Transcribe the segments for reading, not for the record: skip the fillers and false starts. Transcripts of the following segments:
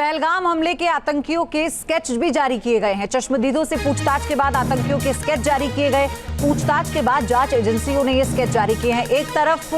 पहलगाम हमले के आतंकियों के स्केच भी जारी किए गए हैं। चश्मदीदों से पूछताछ के बाद आतंकियों के स्केच जारी किए गए। पूछताछ के बाद जांच एजेंसियों ने ये स्केच जारी किए हैं। एक तरफ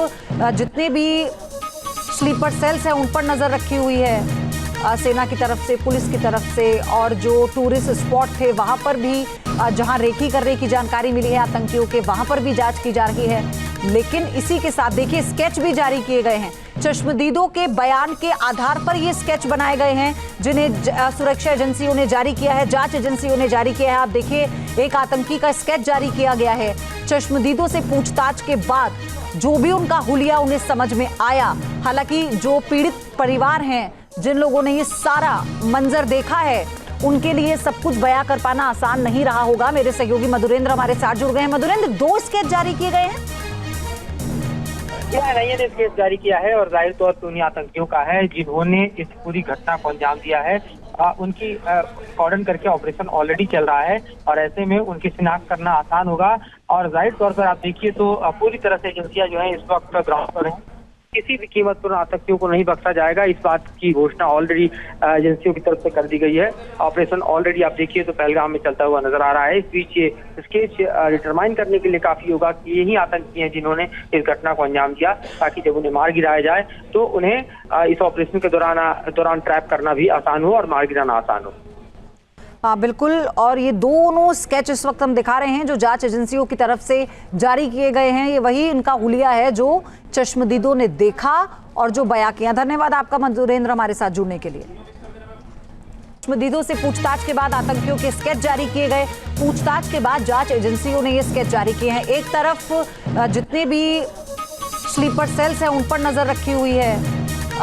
जितने भी स्लीपर सेल्स हैं उन पर नजर रखी हुई है सेना की तरफ से, पुलिस की तरफ से, और जो टूरिस्ट स्पॉट थे वहां पर भी जहां रेकी करने की जानकारी मिली है आतंकियों के, वहां पर भी जांच की जा रही है। लेकिन इसी के साथ देखिए स्केच भी जारी किए गए हैं। चश्मदीदों के बयान के आधार पर ये स्केच बनाए गए हैं जिन्हें सुरक्षा एजेंसियों ने जारी किया है, जांच एजेंसियों ने जारी किया है। आप देखिए एक आतंकी का स्केच जारी किया गया है। चश्मदीदों से पूछताछ के बाद जो भी उनका हुलिया उन्हें समझ में आया। हालांकि जो पीड़ित परिवार हैं, जिन लोगों ने ये सारा मंजर देखा है, उनके लिए सब कुछ बयां कर पाना आसान नहीं रहा होगा। मेरे सहयोगी मधुरेंद्र हमारे साथ जुड़ गए हैं। मधुरेंद्र, 2 स्केच जारी किए गए हैं। एनआईए ने स्केच जारी किया है और जाहिर तौर पर उन्हीं आतंकियों का है जिन्होंने इस पूरी घटना को अंजाम दिया है। उनकी कॉर्डन करके ऑपरेशन ऑलरेडी चल रहा है और ऐसे में उनकी शिनाख्त करना आसान होगा। और जाहिर तौर पर आप देखिए तो पूरी तरह से एजेंसियां जो है इस वक्त ग्राउंड पर हैं। किसी भी कीमत पर आतंकियों को नहीं बख्शा जाएगा, इस बात की घोषणा ऑलरेडी एजेंसियों की तरफ से कर दी गई है। ऑपरेशन ऑलरेडी आप देखिए तो पहलगाम में चलता हुआ नजर आ रहा है। इस बीच ये स्केच डिटरमाइन करने के लिए काफी होगा कि यही आतंकी हैं जिन्होंने इस घटना को अंजाम दिया, ताकि जब उन्हें मार गिराया जाए तो उन्हें इस ऑपरेशन के दौरान ट्रैप करना भी आसान हो और मार गिराना आसान हो। हाँ बिल्कुल, और ये दोनों स्केच इस वक्त हम दिखा रहे हैं जो जांच एजेंसियों की तरफ से जारी किए गए हैं। ये वही इनका हुलिया है जो चश्मदीदों ने देखा और जो बयां किया। धन्यवाद आपका मधुरेंद्र हमारे साथ जुड़ने के लिए। चश्मदीदों से पूछताछ के बाद आतंकियों के स्केच जारी किए गए। पूछताछ के बाद जांच एजेंसियों ने ये स्केच जारी किए हैं। एक तरफ जितने भी स्लीपर सेल्स हैं उन पर नजर रखी हुई है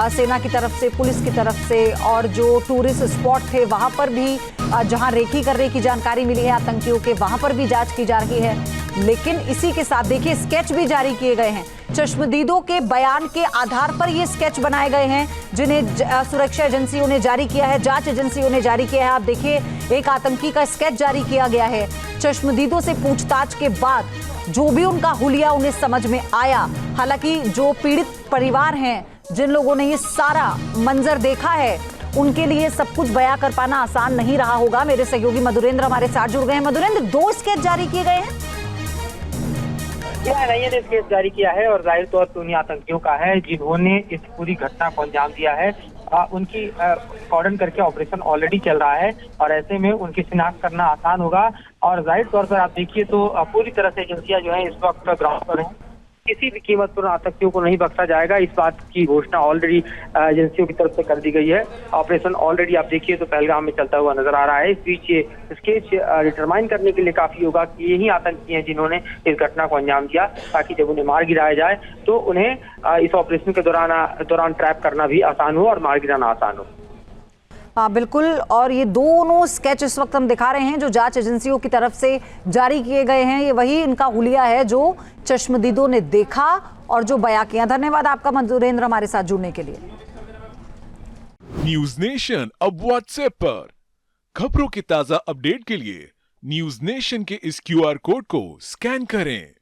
सेना की तरफ से, पुलिस की तरफ से, और जो टूरिस्ट स्पॉट थे वहां पर भी जहां रेकी करने की जानकारी मिली है आतंकियों के, वहां पर भी जांच की जा रही है। लेकिन इसी के साथ देखिए स्केच भी जारी किए गए हैं। चश्मदीदों के बयान के आधार पर ये स्केच बनाए गए हैं जिन्हें सुरक्षा एजेंसियों ने जारी किया है, जांच एजेंसियों ने जारी किया है। आप देखिए एक आतंकी का स्केच जारी किया गया है। चश्मदीदों से पूछताछ के बाद जो भी उनका हुलिया उन्हें समझ में आया। हालांकि जो पीड़ित परिवार हैं, जिन लोगों ने ये सारा मंजर देखा है, उनके लिए सब कुछ बयां कर पाना आसान नहीं रहा होगा। मेरे सहयोगी मधुरेंद्र हमारे साथ जुड़ गए हैं। मधुरेंद्र, 2 स्केच जारी किए गए हैं। एनआईए ने स्केच जारी किया है और जाहिर तौर पर उन्हीं आतंकियों का है जिन्होंने इस पूरी घटना को अंजाम दिया है। उनकी कॉर्डन करके ऑपरेशन ऑलरेडी चल रहा है और ऐसे में उनकी शिनाख्त करना आसान होगा। और जाहिर तौर पर आप देखिए तो पूरी तरह से एजेंसियां जो है इस वक्त ग्राउंड पर हैं। किसी भी कीमत पर आतंकियों को नहीं बख्शा जाएगा, इस बात की घोषणा ऑलरेडी एजेंसियों की तरफ से कर दी गई है। ऑपरेशन ऑलरेडी आप देखिए तो पहलगाम में चलता हुआ नजर आ रहा है। इस बीच ये स्केच डिटरमाइन करने के लिए काफी होगा कि यही आतंकी हैं जिन्होंने इस घटना को अंजाम दिया, ताकि जब उन्हें मार गिराया जाए तो उन्हें इस ऑपरेशन के दौरान ट्रैप करना भी आसान हो और मार गिराना आसान हो। हाँ बिल्कुल, और ये दोनों स्केच इस वक्त हम दिखा रहे हैं जो जांच एजेंसियों की तरफ से जारी किए गए हैं। ये वही इनका हुलिया है जो चश्मदीदों ने देखा और जो बयां किया। धन्यवाद आपका मधुरेंद्र हमारे साथ जुड़ने के लिए। न्यूज नेशन अब व्हाट्सएप पर खबरों के ताजा अपडेट के लिए न्यूज नेशन के इस QR कोड को स्कैन करें।